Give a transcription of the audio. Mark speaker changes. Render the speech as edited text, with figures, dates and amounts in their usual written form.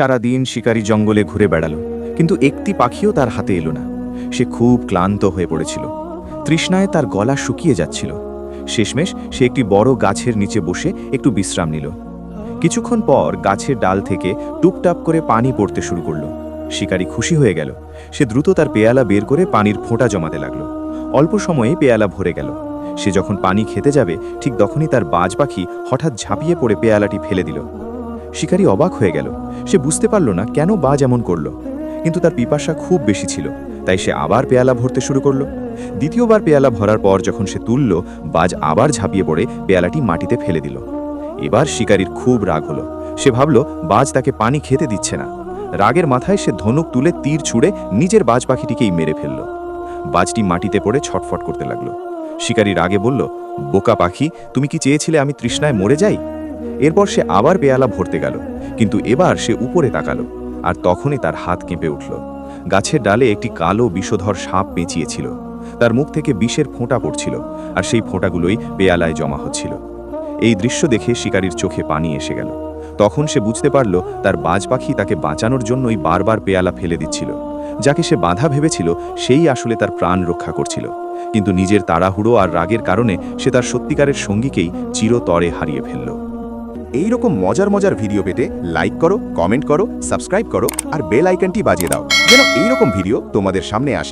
Speaker 1: সারাদিন শিকারী জঙ্গলে ঘুরে বেড়ালো, কিন্তু একটি পাখিও তার হাতে এলো না। সে খুব ক্লান্ত হয়ে পড়েছিল। তৃষ্ণায় তার গলা শুকিয়ে যাচ্ছিল। শেষমেশ সে একটি বড় গাছের নিচে বসে একটু বিশ্রাম নিল। কিছুক্ষণ পর গাছের ডাল থেকে টুপটাপ করে পানি পড়তে শুরু করলো। শিকারী খুশি হয়ে গেল। সে দ্রুত তার পেয়ালা বের করে পানির ফোঁটা জমাতে লাগলো। অল্প সময়ে পেয়ালা ভরে গেল। সে যখন পানি খেতে যাবে, ঠিক তখনই তার বাজ পাখি হঠাৎ ঝাঁপিয়ে পড়ে পেয়ালাটি ফেলে দিল। শিকারী অবাক হয়ে গেল। সে বুঝতে পারল না কেন বাজ এমন করল, কিন্তু তার পিপাসা খুব বেশি ছিল, তাই সে আবার পেয়ালা ভরতে শুরু করলো। দ্বিতীয়বার পেয়ালা ভরার পর যখন সে তুলল, বাজ আবার ঝাঁপিয়ে পড়ে পেয়ালাটি মাটিতে ফেলে দিল। এবার শিকারীর খুব রাগ হলো। সে ভাবল বাজ তাকে পানি খেতে দিচ্ছে না। রাগের মাথায় সে ধনুক তুলে তীর ছুঁড়ে নিজের বাজ পাখিটিকেই মেরে ফেলল। বাজটি মাটিতে পড়ে ছটফট করতে লাগলো। শিকারী রাগে বলল, বোকা পাখি, তুমি কি চেয়েছিলে আমি তৃষ্ণায় মরে যাই? এরপর সে আবার পেয়ালা ভরতে গেল, কিন্তু এবার সে উপরে তাকালো, আর তখনই তার হাত কেঁপে উঠল। গাছের ডালে একটি কালো বিষধর সাপ পেঁচিয়েছিল। তার মুখ থেকে বিষের ফোঁটা পড়ছিল, আর সেই ফোঁটাগুলোই পেয়ালায় জমা হচ্ছিল। এই দৃশ্য দেখে শিকারীর চোখে পানি এসে গেল। তখন সে বুঝতে পারল তার বাজ পাখি তাকে বাঁচানোর জন্যই বারবার পেয়ালা ফেলে দিচ্ছিল। যাকে সে বাধা ভেবেছিল সেই আসলে তার প্রাণ রক্ষা করছিল, কিন্তু নিজের তাড়াহুড়ো আর রাগের কারণে সে তার সত্যিকারের সঙ্গীকেই চিরতরে হারিয়ে ফেলল।
Speaker 2: এই রকম মজার মজার ভিডিও পেতে লাইক করো, কমেন্ট করো, সাবস্ক্রাইব করো আর বেল আইকনটি বাজিয়ে দাও, যেন এই রকম ভিডিও তোমাদের সামনে আসে।